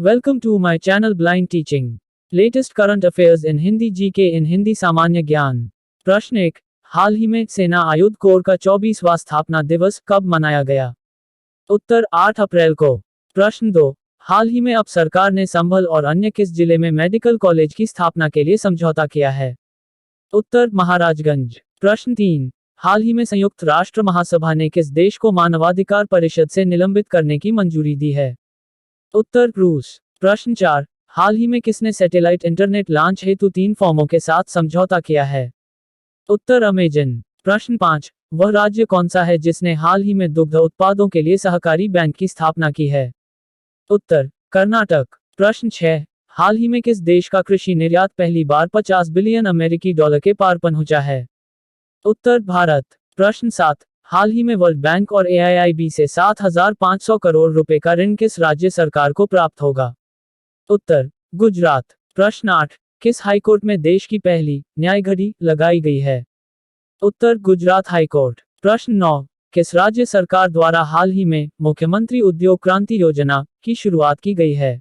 Welcome to my channel blind teaching. Latest current affairs in Hindi GK in Hindi सामान्य ज्ञान। प्रश्न 1। हाल ही में सेना आयुध कोर का 24वां स्थापना दिवस कब मनाया गया? उत्तर 8 अप्रैल को। प्रश्न 2। हाल ही में अब सरकार ने संभल और अन्य किस जिले में मेडिकल कॉलेज की स्थापना के लिए समझौता किया है? उत्तर महाराजगंज। प्रश्न 3। हाल ही में संयुक्त राष्ट्र महासभा ने किस देश को मानवाधिकार परिषद से निलंबित करने की मंजूरी दी है? उत्तर रूस। प्रश्न 4। हाल ही में किसने सैटेलाइट इंटरनेट लॉन्च हेतु 3 फर्मों के साथ समझौता किया है? उत्तर अमेजन। प्रश्न 5। वह राज्य कौन सा है जिसने हाल ही में दुग्ध उत्पादों के लिए सहकारी बैंक की स्थापना की है? उत्तर कर्नाटक। प्रश्न 6। हाल ही में किस देश का कृषि निर्यात पहली बार 50 बिलियन अमेरिकी डॉलर के पार पहुंचा है? उत्तर भारत। प्रश्न 7। हाल ही में वर्ल्ड बैंक और AIIB से 7,500 करोड़ रुपए का ऋण किस राज्य सरकार को प्राप्त होगा? उत्तर गुजरात। प्रश्न 8। किस हाईकोर्ट में देश की पहली न्याय घड़ी लगाई गई है? उत्तर गुजरात हाईकोर्ट। प्रश्न 9। किस राज्य सरकार द्वारा हाल ही में मुख्यमंत्री उद्योग क्रांति योजना की शुरुआत की गई है?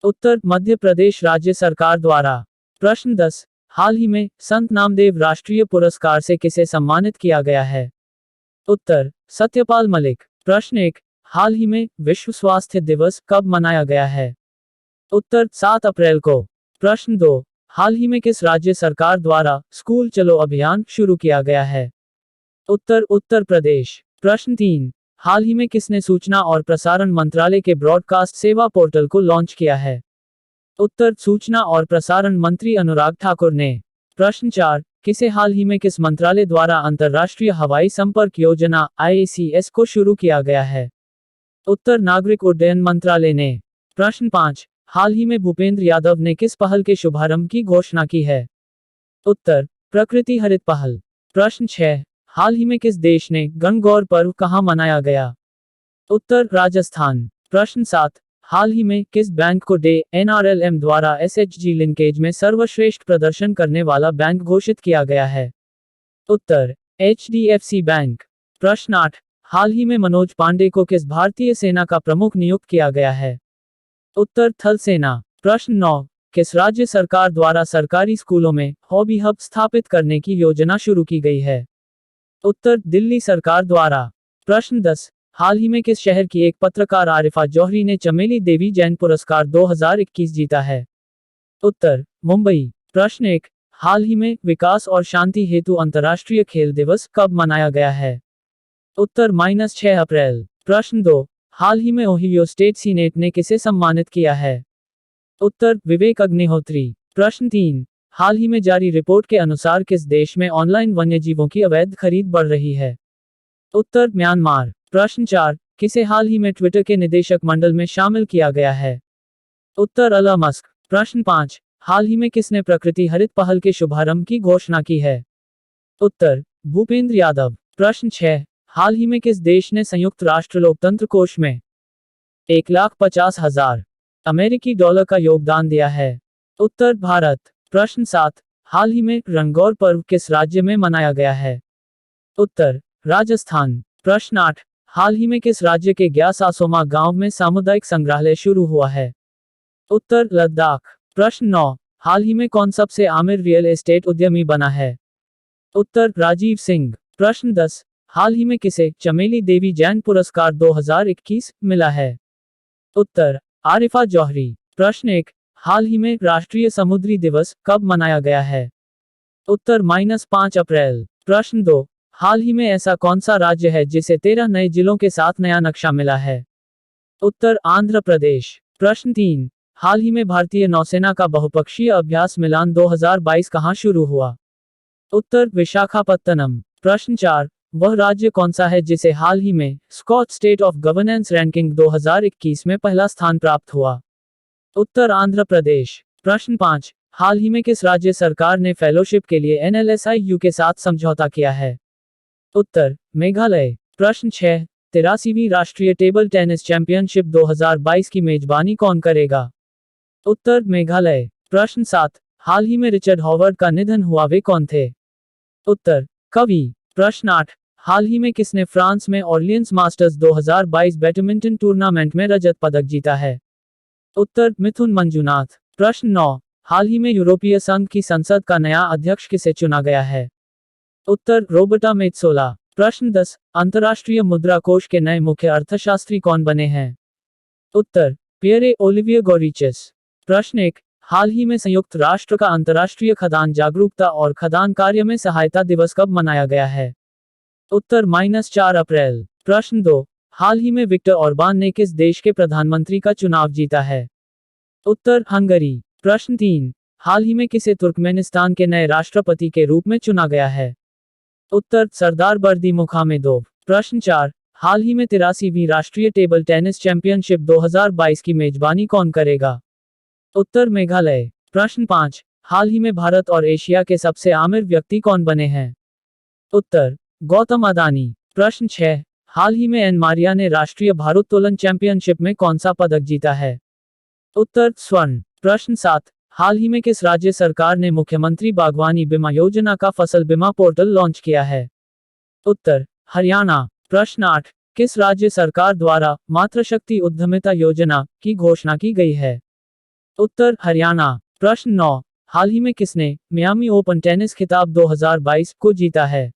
उत्तर मध्य प्रदेश राज्य सरकार द्वारा। प्रश्न 10। हाल ही में संत नामदेव राष्ट्रीय पुरस्कार से किसे सम्मानित किया गया है? उत्तर सत्यपाल मलिक। प्रश्न 1। हाल ही में विश्व स्वास्थ्य दिवस कब मनाया गया है? उत्तर 7 अप्रैल को। प्रश्न 2। हाल ही में किस राज्य सरकार द्वारा स्कूल चलो अभियान शुरू किया गया है? उत्तर उत्तर प्रदेश। प्रश्न 3। हाल ही में किसने सूचना और प्रसारण मंत्रालय के ब्रॉडकास्ट सेवा पोर्टल को लॉन्च किया है? उत्तर सूचना और प्रसारण मंत्री अनुराग ठाकुर ने। प्रश्न 4। किसे हाल ही में किस मंत्रालय द्वारा अंतर्राष्ट्रीय हवाई संपर्क योजना IACS को शुरू किया गया है? उत्तर नागरिक उड्डयन मंत्रालय ने। प्रश्न 5। हाल ही में भूपेंद्र यादव ने किस पहल के शुभारंभ की घोषणा की है? उत्तर प्रकृति हरित पहल। प्रश्न 6। हाल ही में किस देश ने गणगौर पर्व कहाँ मनाया गया? उत्तर राजस्थान। प्रश्न 7। हाल ही में किस बैंक को NRLM द्वारा SHG लिंकेज में सर्वश्रेष्ठ प्रदर्शन करने वाला बैंक घोषित किया गया है? उत्तर HDFC बैंक। प्रश्न 8। हाल ही में मनोज पांडे को किस भारतीय सेना का प्रमुख नियुक्त किया गया है? उत्तर थल सेना। प्रश्न 9। किस राज्य सरकार द्वारा सरकारी स्कूलों में हॉबी हब स्थापित करने की योजना शुरू की गई है? उत्तर दिल्ली सरकार द्वारा। प्रश्न 10। हाल ही में किस शहर की एक पत्रकार आरिफा जौहरी ने चमेली देवी जैन पुरस्कार 2021 जीता है? उत्तर मुंबई। प्रश्न 1। हाल ही में विकास और शांति हेतु अंतर्राष्ट्रीय खेल दिवस कब मनाया गया है? उत्तर -6 अप्रैल। प्रश्न 2। हाल ही में ओहियो स्टेट सीनेट ने किसे सम्मानित किया है? उत्तर विवेक अग्निहोत्री। प्रश्न 3। हाल ही में जारी रिपोर्ट के अनुसार किस देश में ऑनलाइन वन्यजीवों की अवैध खरीद बढ़ रही है? उत्तर म्यांमार। प्रश्न 4। किसे हाल ही में ट्विटर के निदेशक मंडल में शामिल किया गया है? उत्तर एलन मस्क। प्रश्न 5। हाल ही में किसने प्रकृति हरित पहल के शुभारंभ की घोषणा की है? उत्तर भूपेंद्र यादव। प्रश्न 6। हाल ही में किस देश ने संयुक्त राष्ट्र लोकतंत्र कोष में 1,50,000 अमेरिकी डॉलर का योगदान दिया है? उत्तर भारत। प्रश्न 7। हाल ही में गणगौर पर्व किस राज्य में मनाया गया है? उत्तर राजस्थान। प्रश्न 8। हाल ही में किस राज्य के ग्यासासोमा गांव में सामुदायिक संग्रहालय शुरू हुआ है? उत्तर लद्दाख। प्रश्न 9। हाल ही में कौन सबसे आमिर रियल एस्टेट उद्यमी बना है? उत्तर राजीव सिंह। प्रश्न 10। हाल ही में किसे चमेली देवी जैन पुरस्कार 2021 मिला है? उत्तर आरिफा जौहरी। प्रश्न 1। हाल ही में राष्ट्रीय समुद्री दिवस कब मनाया गया है? उत्तर -5 अप्रैल। प्रश्न 2। हाल ही में ऐसा कौन सा राज्य है जिसे 13 नए जिलों के साथ नया नक्शा मिला है? उत्तर आंध्र प्रदेश। प्रश्न 3। हाल ही में भारतीय नौसेना का बहुपक्षीय अभ्यास मिलान 2022 कहाँ शुरू हुआ? उत्तर विशाखापत्तनम। प्रश्न 4। वह राज्य कौन सा है जिसे हाल ही में Skoch state of governance ranking 2021 में पहला स्थान प्राप्त हुआ? उत्तर आंध्र प्रदेश। प्रश्न 5। हाल ही में किस राज्य सरकार ने फेलोशिप के लिए NLSIU के साथ समझौता किया है? उत्तर मेघालय। प्रश्न 6। 83वीं राष्ट्रीय टेबल टेनिस चैंपियनशिप 2022 की मेजबानी कौन करेगा? उत्तर मेघालय। प्रश्न 7। हाल ही में रिचर्ड हॉवर्ड का निधन हुआ, वे कौन थे? उत्तर कवि। प्रश्न 8। हाल ही में किसने फ्रांस में ऑर्लियंस मास्टर्स 2022 बैडमिंटन टूर्नामेंट में रजत पदक जीता है? उत्तर मिथुन मंजुनाथ। प्रश्न 9, हाल ही में यूरोपीय संघ की संसद का नया अध्यक्ष किसे चुना गया है? उत्तर रोबर्टा मेत्सोला। प्रश्न 10, अंतर्राष्ट्रीय मुद्रा कोष के नए मुख्य अर्थशास्त्री कौन बने हैं? उत्तर पियरे ओलिविये गोरिचेस। प्रश्न 1, हाल ही में संयुक्त राष्ट्र का अंतर्राष्ट्रीय खदान जागरूकता और खदान कार्य में सहायता दिवस कब मनाया गया है? उत्तर -4 अप्रैल। प्रश्न 2, हाल ही में विक्टर ऑर्बान ने किस देश के प्रधानमंत्री का चुनाव जीता है? उत्तर हंगरी। प्रश्न 3, हाल ही में किसे तुर्कमेनिस्तान के नए राष्ट्रपति के रूप में चुना गया है? उत्तर सरदार बर्दी मुखामेदोव। प्रश्न 4, हाल ही में 83वीं राष्ट्रीय टेबल टेनिस चैंपियनशिप 2022 की मेजबानी कौन करेगा? उत्तर मेघालय। प्रश्न 5, हाल ही में भारत और एशिया के सबसे आमिर व्यक्ति कौन बने हैं? उत्तर गौतम अदानी। प्रश्न 6, हाल ही में एन मारिया ने राष्ट्रीय भारोत्तोलन चैंपियनशिप में कौन सा पदक जीता है? उत्तर स्वर्ण। प्रश्न 7, हाल ही में किस राज्य सरकार ने मुख्यमंत्री बागवानी बीमा योजना का फसल बीमा पोर्टल लॉन्च किया है? उत्तर हरियाणा। प्रश्न 8, किस राज्य सरकार द्वारा मातृशक्ति उद्यमिता योजना की घोषणा की गई है? उत्तर हरियाणा। प्रश्न 9, हाल ही में किसने मियामी ओपन टेनिस खिताब 2022 को जीता है?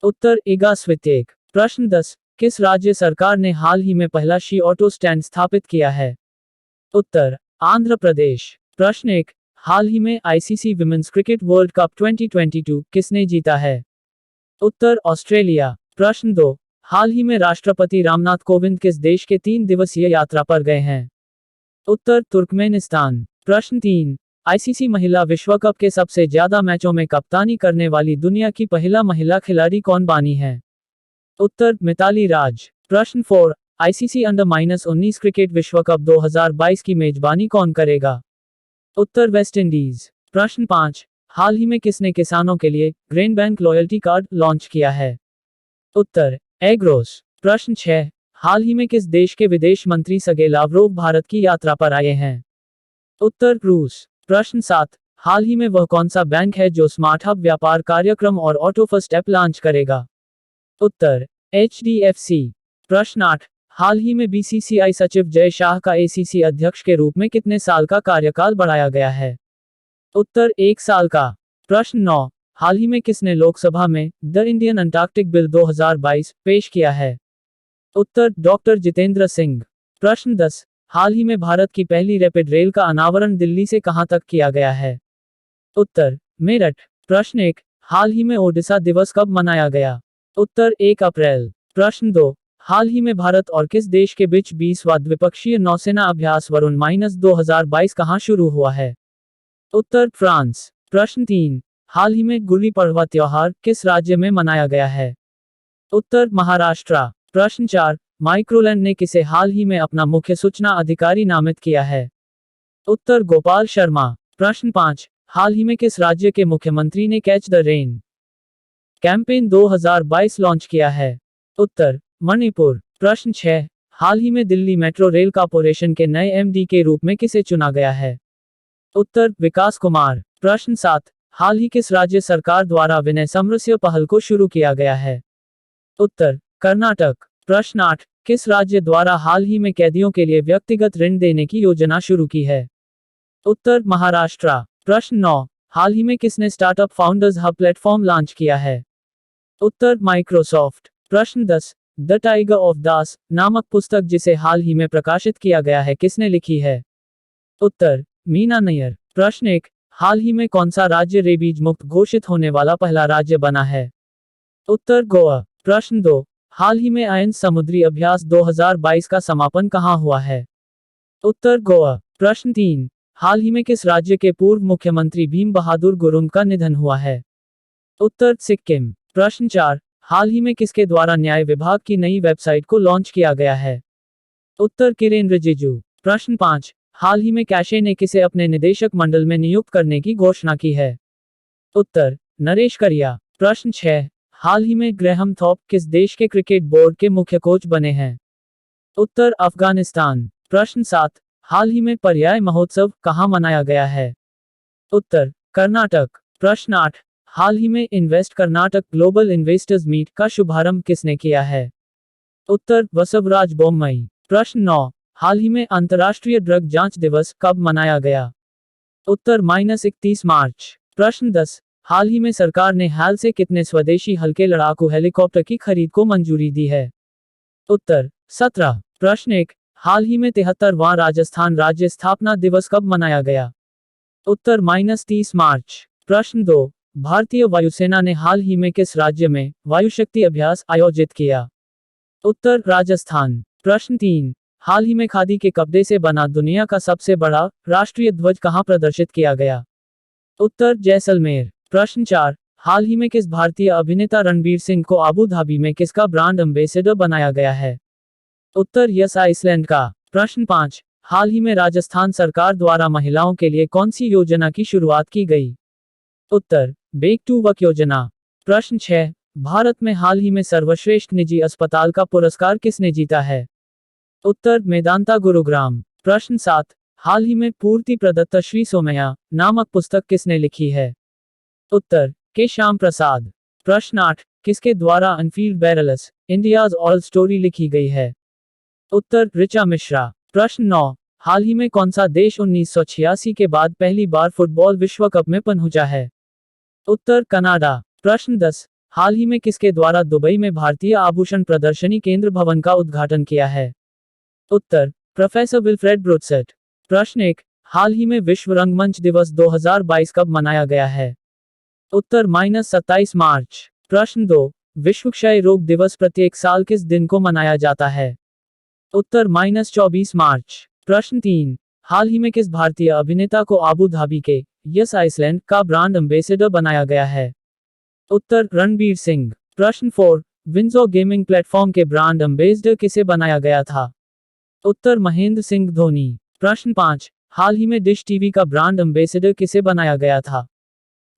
उत्तर इगा स्वितेक। प्रश्न 10, किस राज्य सरकार ने हाल ही में पहला शी ऑटो स्टैंड स्थापित किया है? उत्तर आंध्र प्रदेश। प्रश्न 1, हाल ही में ICC women's cricket world cup 2022 किसने जीता है? उत्तर ऑस्ट्रेलिया। प्रश्न 2, हाल ही में राष्ट्रपति रामनाथ कोविंद किस देश के 3 दिवसीय यात्रा पर गए हैं? उत्तर तुर्कमेनिस्तान। प्रश्न 3, आईसीसी महिला विश्व कप के सबसे ज्यादा मैचों में कप्तानी करने वाली दुनिया की पहला महिला खिलाड़ी कौन बनी है? उत्तर मिताली राज। प्रश्न 4, आईसीसी अंडर -19 क्रिकेट विश्व कप 2022 की मेजबानी कौन करेगा? उत्तर वेस्ट इंडीज। प्रश्न 5, हाल ही में किसने किसानों के लिए grain bank loyalty card launch किया है? उत्तर एग्रोस। प्रश्न 6, हाल ही में किस देश के विदेश मंत्री सर्गेई लावरोव भारत की यात्रा पर आए हैं? उत्तर रूस। प्रश्न 7, हाल ही में वह कौन सा बैंक है जो स्मार्ट हब व्यापार कार्यक्रम और ऑटो फर्स्ट ऐप लॉन्च करेगा? उत्तर HDFC। प्रश्न 8, हाल ही में बीसीसीआई सचिव जय शाह का एसीसी अध्यक्ष के रूप में कितने साल का कार्यकाल बढ़ाया गया है? उत्तर 1 साल का। प्रश्न 9, हाल ही में किसने लोकसभा में द इंडियन अंटार्कटिक बिल 2022 पेश किया है? उत्तर डॉक्टर जितेंद्र सिंह। प्रश्न 10, हाल ही में भारत की पहली रैपिड रेल का अनावरण दिल्ली से कहां तक किया गया है? उत्तर मेरठ। प्रश्न 1, हाल ही में ओडिशा दिवस कब मनाया गया? उत्तर 1 अप्रैल। प्रश्न 2, हाल ही में भारत और किस देश के बीच 20वां द्विपक्षीय नौसेना अभ्यास वरुण -2022 कहां शुरू हुआ है? उत्तर फ्रांस। प्रश्न 3, हाल ही में गुड़ी पड़वा त्योहार किस राज्य में मनाया गया है? उत्तर महाराष्ट्र। प्रश्न 4, माइक्रोलैंड ने किसे हाल ही में अपना मुख्य सूचना अधिकारी नामित किया है? उत्तर गोपाल शर्मा। प्रश्न 5, हाल ही में किस राज्य के मुख्यमंत्री ने catch the rain campaign 2022 launch किया है? उत्तर मणिपुर। प्रश्न 6, हाल ही में दिल्ली मेट्रो रेल कॉर्पोरेशन के नए एमडी के रूप में किसे चुना गया है? उत्तर विकास कुमार। प्रश्न 7, हाल ही किस राज्य सरकार द्वारा विनय समरस्य पहल को शुरू किया गया है? उत्तर कर्नाटक। प्रश्न 8, किस राज्य द्वारा हाल ही में कैदियों के लिए व्यक्तिगत ऋण देने की योजना शुरू की है? उत्तर महाराष्ट्र। प्रश्न 9, हाल ही में किसने startup founders hub platform launch किया है? उत्तर माइक्रोसॉफ्ट। प्रश्न 10, द टाइगर ऑफ दास नामक पुस्तक जिसे हाल ही में प्रकाशित किया गया है किसने लिखी है? उत्तर मीना नैयर। प्रश्न 1, हाल ही में कौन सा राज्य रेबीज मुक्त घोषित होने वाला पहला राज्य बना है? उत्तर गोवा। प्रश्न 2, हाल ही में आयन समुद्री अभ्यास 2022 का समापन कहां हुआ है? उत्तर गोवा। प्रश्न 3, हाल ही में किस राज्य के पूर्व मुख्यमंत्री भीम बहादुर गुरुंग का निधन हुआ है? उत्तर सिक्किम। प्रश्न 4, हाल ही में किसके द्वारा न्याय विभाग की नई वेबसाइट को लॉन्च किया गया है? उत्तर किरेन रिजिजू। प्रश्न 5, हाल ही में कैशे ने किसे अपने निदेशक मंडल में नियुक्त करने की घोषणा की है? उत्तर नरेश करिया। प्रश्न 6, हाल ही में ग्रेहम थॉप किस देश के क्रिकेट बोर्ड के मुख्य कोच बने हैं? उत्तर अफगानिस्तान। प्रश्न 7, हाल ही में पर्याय महोत्सव कहां मनाया गया है? उत्तर कर्नाटक। प्रश्न 8, हाल ही में invest Karnataka global investors meet का शुभारंभ किसने किया है? उत्तर बसवराज बोम्मई। प्रश्न 9, हाल ही में अंतर्राष्ट्रीय ड्रग जांच दिवस कब मनाया गया? उत्तर -31 मार्च। प्रश्न 10, हाल ही में सरकार ने हाल से कितने स्वदेशी हल्के लड़ाकू हेलीकॉप्टर की खरीद को मंजूरी दी है? उत्तर 17। प्रश्न 1, हाल ही में 73वां राजस्थान राज्य स्थापना दिवस कब मनाया गया? उत्तर -30 मार्च। प्रश्न 2, भारतीय वायुसेना ने हाल ही में किस राज्य में वायुशक्ति अभ्यास आयोजित किया? उत्तर राजस्थान। प्रश्न 3, हाल ही में खादी के कपड़े से बना दुनिया का सबसे बड़ा राष्ट्रीय ध्वज कहाँ प्रदर्शित किया गया? उत्तर जैसलमेर। प्रश्न 4, हाल ही में किस भारतीय अभिनेता रणबीर सिंह को अबू धाबी में किसका ब्रांड एम्बेसडर बनाया गया है? उत्तर यस आइसलैंड का। प्रश्न 5, हाल ही में राजस्थान सरकार द्वारा महिलाओं के लिए कौन सी योजना की शुरुआत की गई? उत्तर बेक टू वर्क योजना। प्रश्न 6, भारत में हाल ही में सर्वश्रेष्ठ निजी अस्पताल का पुरस्कार किसने जीता है? उत्तर मेदांता गुरुग्राम। प्रश्न 7, हाल ही में पूर्ति प्रदत्त श्री सोमैया नामक पुस्तक किसने लिखी है? उत्तर के श्याम प्रसाद। प्रश्न 8, किसके द्वारा unfilled barrels India's all story लिखी गई है? उत्तर ऋचा मिश्रा। प्रश्न 9, हाल ही में कौन सा देश 1986 के बाद पहली बार फुटबॉल विश्व कप में पहुंचा है? उत्तर कनाडा। प्रश्न 10, हाल ही में किसके द्वारा दुबई में भारतीय आभूषण प्रदर्शनी केंद्र भवन का उद्घाटन किया है? उत्तर प्रोफेसर विल्फ्रेड ब्रुटसेट। प्रश्न 1, हाल ही में विश्व रंगमंच दिवस 2022 कब मनाया गया है? उत्तर -27 मार्च। प्रश्न 2, विश्व क्षय रोग दिवस प्रत्येक साल किस दिन को मनाया जाता है? उत्तर -24 मार्च। प्रश्न 3, हाल ही में किस भारतीय अभिनेता को अबू धाबी के यस आइसलैंड का ब्रांड एम्बेसडर बनाया गया है? उत्तर रणबीर सिंह। प्रश्न 4, विंडसर गेमिंग प्लेटफॉर्म के ब्रांड एम्बेसडर किसे बनाया गया था? उत्तर महेंद्र सिंह धोनी। प्रश्न 5, हाल ही में डिश टीवी का ब्रांड एम्बेसडर किसे बनाया गया था?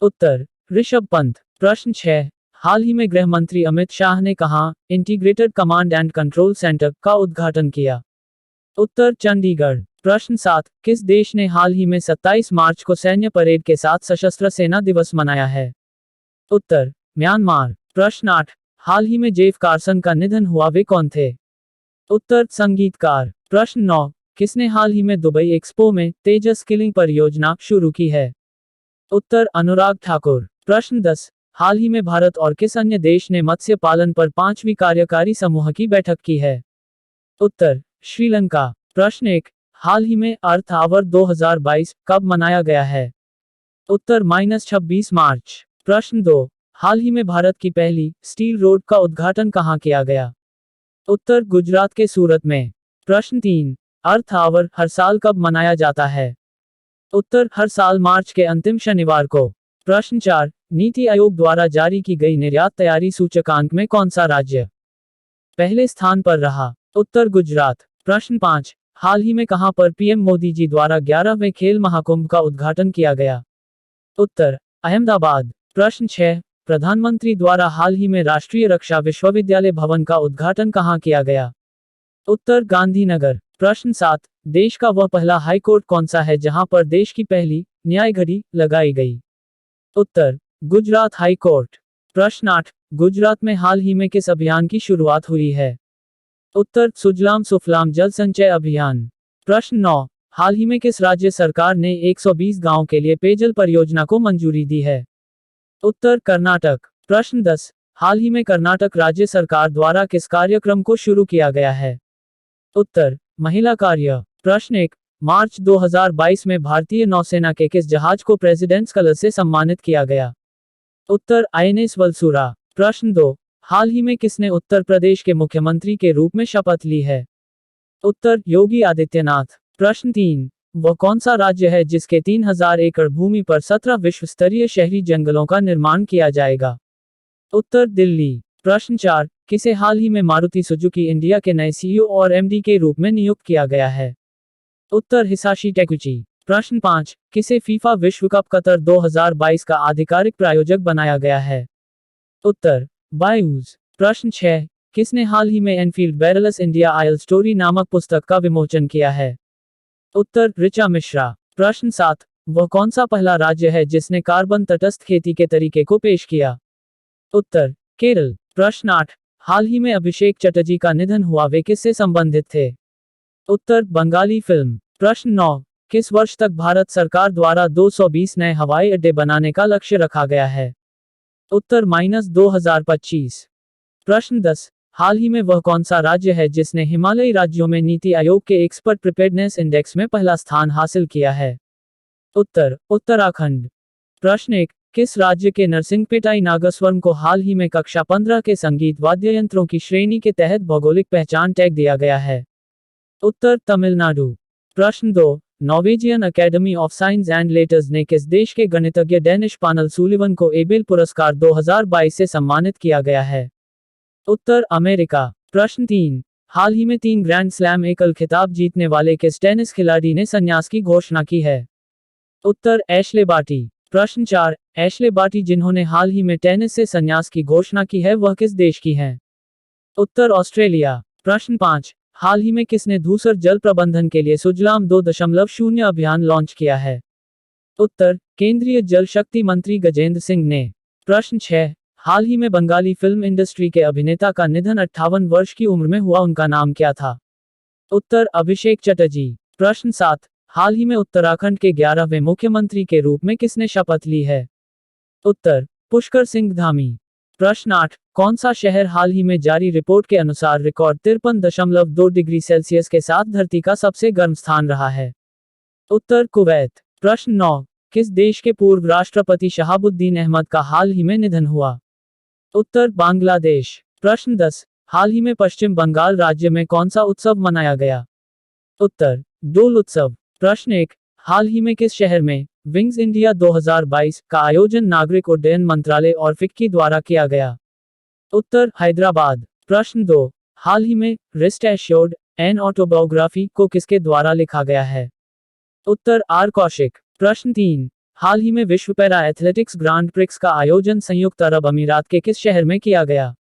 उत्तर ऋषभ पंत। प्रश्न 6, हाल ही में गृह मंत्री अमित शाह ने कहां integrated command and control centre का उद्घाटन किया? उत्तर चंडीगढ़। प्रश्न 7, किस देश ने हाल ही में 27 मार्च को सैन्य परेड के साथ सशस्त्र सेना दिवस मनाया है? उत्तर म्यांमार। प्रश्न 8, हाल ही में जेफ कार्सन का निधन हुआ, वे कौन थे? उत्तर संगीतकार। प्रश्न 9, किसने हाल ही में दुबई एक्सपो में तेजस स्किलिंग परियोजना शुरू की है? उत्तर अनुराग ठाकुर। प्रश्न 10, हाल ही में भारत और किस अन्य देश ने मत्स्य पालन पर 5वीं कार्यकारी समूह की बैठक की है? उत्तर श्रीलंका। प्रश्न 1, हाल ही में अर्थ आवर 2022 कब मनाया गया है? उत्तर -26 मार्च। प्रश्न 2, हाल ही में भारत की पहली स्टील रोड का उद्घाटन कहां किया गया? उत्तर गुजरात के सूरत में। प्रश्न 3, अर्थ आवर हर साल कब मनाया जाता है? उत्तर हर साल मार्च के अंतिम शनिवार को। प्रश्न 4, नीति आयोग द्वारा जारी की गई निर्यात तैयारी सूचकांक में कौन सा राज्य पहले स्थान पर रहा? उत्तर गुजरात। प्रश्न 5, हाल ही में कहां पर पीएम मोदी जी द्वारा 11वें खेल महाकुंभ का उद्घाटन किया गया? उत्तर अहमदाबाद। प्रश्न 6, प्रधानमंत्री द्वारा हाल ही में राष्ट्रीय रक्षा विश्वविद्यालय भवन का उद्घाटन कहां किया गया? उत्तर गांधीनगर। प्रश्न 7, देश का वह पहला हाईकोर्ट कौन सा है जहां पर देश की पहली न्याय घड़ी लगाई गई? उत्तर गुजरात हाई कोर्ट। प्रश्न 8, गुजरात में हाल ही में किस अभियान की शुरुआत हुई है? उत्तर सुजलाम सुफलाम जल संचय अभियान। प्रश्न 9, हाल ही में किस राज्य सरकार ने 120 गांव के लिए पेयजल परियोजना को मंजूरी दी है? उत्तर कर्नाटक। प्रश्न 10, हाल ही में कर्नाटक राज्य सरकार द्वारा किस कार्यक्रम को शुरू किया गया है? उत्तर महिला कार्य। प्रश्न 1, मार्च 2022 में भारतीय नौसेना के किस जहाज को प्रेसिडेंट्स कलर से सम्मानित किया गया? उत्तर आईएनएस वलसुरा। प्रश्न 2, हाल ही में किसने उत्तर प्रदेश के मुख्यमंत्री के रूप में शपथ ली है? उत्तर योगी आदित्यनाथ। प्रश्न 3, वह कौन सा राज्य है जिसके 3000 एकड़ भूमि पर 17 विश्व स्तरीय शहरी जंगलों का निर्माण किया जाएगा? उत्तर दिल्ली। प्रश्न 4, किसे हाल ही में मारुति सुजुकी इंडिया के नए सीईओ और एमडी के रूप में नियुक्त किया गया है? उत्तर हिसाशी टेकुची। प्रश्न 5, किसे फीफा विश्व कप कतर 2022 का आधिकारिक प्रायोजक बनाया गया है? उत्तर बायूज। प्रश्न 6, किसने हाल ही में Enfield barrels India oil story नामक पुस्तक का विमोचन किया है? उत्तर ऋचा मिश्रा। प्रश्न 7, वह कौन सा पहला राज्य है जिसने कार्बन तटस्थ खेती के तरीके को पेश किया? उत्तर केरल। प्रश्न 8, हाल ही में अभिषेक चटर्जी का निधन हुआ, वे किससे संबंधित थे? उत्तर बंगाली फिल्म। प्रश्न 9, किस वर्ष तक भारत सरकार द्वारा 220 नए हवाई अड्डे बनाने का लक्ष्य रखा गया है? उत्तर -2025। प्रश्न 10, हाल ही में वह कौन सा राज्य है जिसने हिमालयी राज्यों में नीति आयोग के एक्सपर्ट प्रिपेयर्डनेस इंडेक्स में पहला स्थान हासिल किया है? उत्तर उत्तराखंड। प्रश्न 1, किस राज्य के नरसिंहपेटाई नागस्वरम को हाल ही में कक्षा 15 के संगीत वाद्य यंत्रों की श्रेणी के तहत भौगोलिक पहचान टैग दिया गया है? उत्तर तमिलनाडु। प्रश्न 2, Norwegian academy of science and letters ने किस देश के गणितज्ञ डेनिश पानल सुलिवन को एबेल पुरस्कार 2022 से सम्मानित किया गया है? उत्तर अमेरिका। प्रश्न 3, हाल ही में 3 ग्रैंड स्लैम एकल खिताब जीतने वाले किस टेनिस खिलाड़ी ने संन्यास की घोषणा की है? उत्तर एशले बार्टी। प्रश्न 4, एशले बार्टी जिन्होंने हाल ही में टेनिस से संन्यास की घोषणा की है वह किस देश की हैं? उत्तर ऑस्ट्रेलिया। प्रश्न 5, हाल ही में किसने धूसर जल प्रबंधन के लिए सुजलाम 2.0 अभियान लॉन्च किया है? उत्तर केंद्रीय जल शक्ति मंत्री गजेंद्र सिंह ने। प्रश्न 6, हाल ही में बंगाली फिल्म इंडस्ट्री के अभिनेता का निधन 58 वर्ष की उम्र में हुआ, उनका नाम क्या था? उत्तर अभिषेक चटर्जी। प्रश्न 7, हाल ही में उत्तराखंड के 11वें मुख्यमंत्री के रूप में किसने शपथ ली है? उत्तर पुष्कर सिंह धामी। प्रश्न 8, कौन सा शहर हाल ही में जारी रिपोर्ट के अनुसार रिकॉर्ड 53.2 डिग्री सेल्सियस के साथ धरती का सबसे गर्म स्थान रहा है? उत्तर कुवैत। प्रश्न 9, किस देश के पूर्व राष्ट्रपति शहाबुद्दीन अहमद का हाल ही में निधन हुआ? उत्तर बांग्लादेश। प्रश्न 10, हाल ही में पश्चिम बंगाल राज्य में कौन सा उत्सव मनाया गया? उत्तर डोल उत्सव। प्रश्न 1, हाल ही में किस शहर में विंग्स इंडिया 2022 का आयोजन नागरिक उड्डयन मंत्रालय और फिक्की द्वारा किया गया? उत्तर हैदराबाद। प्रश्न 2, हाल ही में रेस्ट एश्योर्ड एन ऑटोबायोग्राफी को किसके द्वारा लिखा गया है? उत्तर आर कौशिक। प्रश्न 3, हाल ही में विश्व पैरा एथलेटिक्स ग्रांड प्रिक्स का आयोजन संयुक्त अरब अमीरात के किस शहर में किया गया?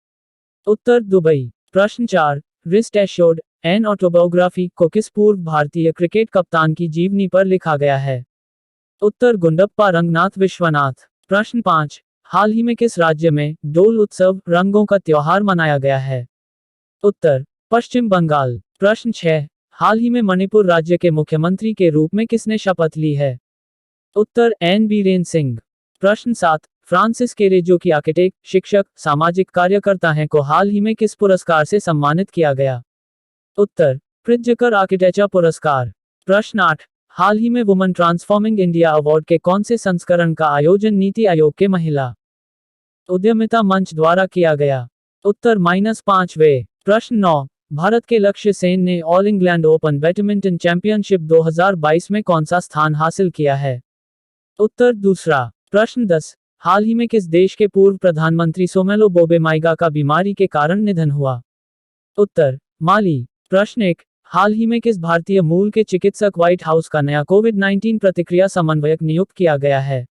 उत्तर दुबई। प्रश्न 4, रेस्ट एश्योर्ड एन ऑटोबायोग्राफी को किस पूर्व भारतीय क्रिकेट कप्तान की जीवनी पर लिखा गया है? उत्तर गुंडप्पा रंगनाथ विश्वनाथ। प्रश्न 5, हाल ही में किस राज्य में डोल उत्सव रंगों का त्योहार मनाया गया है? उत्तर पश्चिम बंगाल। प्रश्न 6, हाल ही में मणिपुर राज्य के मुख्यमंत्री के रूप में किसने शपथ ली है? उत्तर एन बीरेन सिंह। प्रश्न 7, फ्रांसिस केरेजो की आर्किटेक्ट, शिक्षक, सामाजिक कार्यकर्ता हैं को हाल ही में किस पुरस्कार से सम्मानित किया गया? उत्तर प्रित्जकर आर्किटेक्चर पुरस्कार। प्रश्न 8, हाल ही में वुमन ट्रांसफॉर्मिंग इंडिया अवार्ड के कौन से संस्करण का आयोजन नीति आयोग के महिला उद्यमिता मंच द्वारा किया गया? उत्तर -5वें। प्रश्न 9, भारत के लक्ष्य सेन ने all England open badminton championship 2022 में कौन सा स्थान हासिल किया है? उत्तर दूसरा। प्रश्न 10, हाल ही में किस देश के पूर्व प्रधानमंत्री सोमेलो बोबे माइगा का बीमारी के कारण निधन हुआ? उत्तर माली। प्रश्न 1, हाल ही में किस भारतीय मूल के चिकित्सक व्हाइट हाउस का नया कोविड-19 प्रतिक्रिया समन्वयक नियुक्त किया गया है?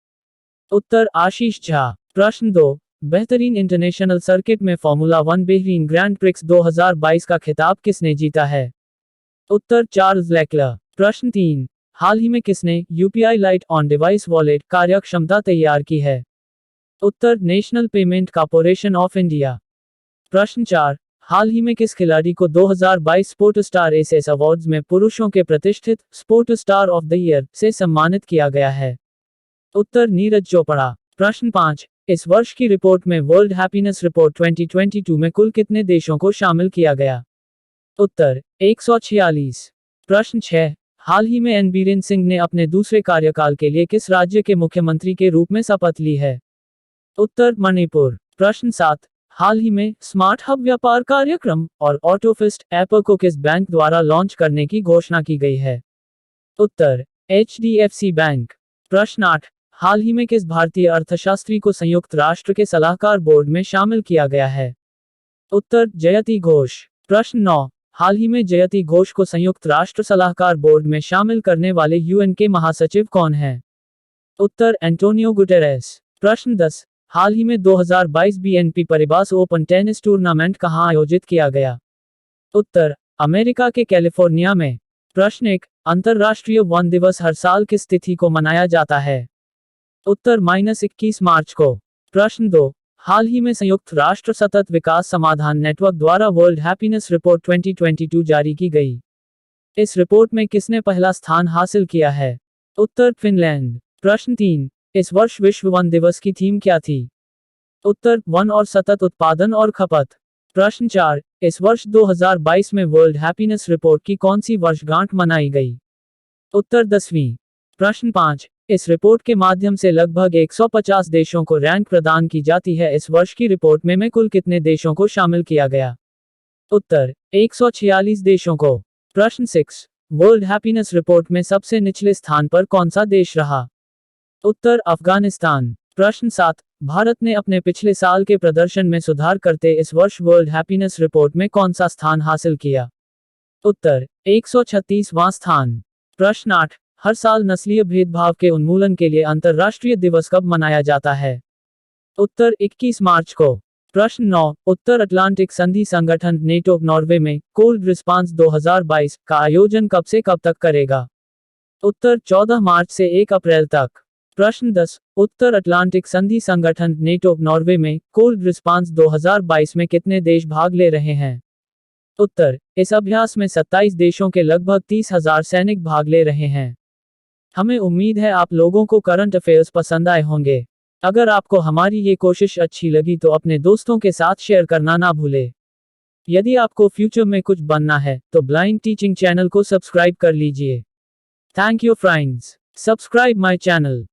उत्तर आशीष झा। प्रश्न 2, बेहतरीन इंटरनेशनल सर्किट में फॉर्मूला 1 बहरीन ग्रैंड प्रिक्स 2022 का खिताब किसने जीता है? उत्तर चार्ल्स लेक्लर। प्रश्न 3, हाल ही में किसने UPI Lite on device wallet कार्यक्षमता तैयार की है? उत्तर National Payment Corporation of India. प्रश्न 4, हाल ही में किस खिलाड़ी को 2022 स्पोर्ट स्टार एसएस अवार्ड्स में पुरुषों के प्रतिष्ठित sport star of the year से सम्मानित किया गया है? उत्तर नीरज चोपड़ा। प्रश्न 5, इस वर्ष की रिपोर्ट में वर्ल्ड हैप्पीनेस रिपोर्ट 2022 में कुल कितने देशों को शामिल किया गया? उत्तर 146। प्रश्न 6, हाल ही में एन बीरेन सिंह ने अपने दूसरे कार्यकाल के लिए किस राज्य के मुख्यमंत्री के रूप में शपथ ली है? उत्तर मणिपुर। प्रश्न 7, हाल ही में स्मार्ट हब व्यापार कार्यक्रम और ऑटोफिस्ट ऐप को किस बैंक द्वारा लॉन्च करने की घोषणा की गई है? उत्तर HDFC बैंक। प्रश्न 8, हाल ही में किस भारतीय अर्थशास्त्री को संयुक्त राष्ट्र के सलाहकार बोर्ड में शामिल किया गया है? उत्तर जयति घोष। प्रश्न 9, हाल ही में जयति घोष को संयुक्त राष्ट्र सलाहकार बोर्ड में शामिल करने वाले यूएन के महासचिव कौन हैं? उत्तर एंटोनियो गुटेरेस। प्रश्न 10, हाल ही में 2022 BNP Paribas open tennis tournament कहां आयोजित किया गया? उत्तर अमेरिका के कैलिफोर्निया में। प्रश्न 1, अंतर्राष्ट्रीय वन दिवस हर साल किस तिथि को मनाया जाता है? उत्तर -21 मार्च को। प्रश्न 2, हाल ही में संयुक्त राष्ट्र सतत विकास समाधान नेटवर्क द्वारा वर्ल्ड हैप्पीनेस रिपोर्ट 2022 जारी की गई। इस रिपोर्ट में किसने पहला स्थान हासिल किया है? उत्तर फिनलैंड। प्रश्न 3, इस वर्ष विश्व वन दिवस की थीम क्या थी? उत्तर वन और सतत उत्पादन और खपत। प्रश्न 4, इस वर्ष 2022 में वर्ल्ड हैप्पीनेस रिपोर्ट की कौन सी वर्षगांठ मनाई गई? उत्तर 10वीं। प्रश्न 5, इस रिपोर्ट के माध्यम से लगभग 150 देशों को रैंक प्रदान की जाती है। इस वर्ष की रिपोर्ट में कुल कितने देशों को शामिल किया गया? उत्तर 146 देशों को। प्रश्न 6, वर्ल्ड हैप्पीनेस रिपोर्ट में सबसे निचले स्थान पर कौन सा देश रहा? उत्तर अफगानिस्तान। प्रश्न 7, भारत ने अपने पिछले साल के प्रदर्शन में सुधार करते इस वर्ष वर्ल्ड हैप्पीनेस रिपोर्ट में कौन सा स्थान हासिल किया? उत्तर 136वां स्थान। प्रश्न 8, हर साल नस्लीय भेदभाव के उन्मूलन के लिए अंतर्राष्ट्रीय दिवस कब मनाया जाता है? उत्तर 21 मार्च को। प्रश्न 9, उत्तर अटलांटिक संधि संगठन नेटो नॉर्वे में कोल्ड रिस्पांस 2022 का आयोजन कब से कब तक करेगा? उत्तर 14 मार्च से 1 अप्रैल तक। प्रश्न 10, उत्तर अटलांटिक संधि संगठन नेटो नॉर्वे में कोल्ड रिस्पांस 2022 में कितने देश भाग ले रहे हैं? उत्तर, इस अभ्यास में 27 देशों के लगभग 30,000 सैनिक भाग ले रहे हैं। हमें उम्मीद है आप लोगों को करंट अफेयर्स पसंद आए होंगे। अगर आपको हमारी ये कोशिश अच्छी लगी तो अपने दोस्तों के साथ शेयर करना ना भूले। यदि आपको फ्यूचर में कुछ बनना है तो ब्लाइंड टीचिंग चैनल को सब्सक्राइब कर लीजिए। Thank you friends. Subscribe my channel.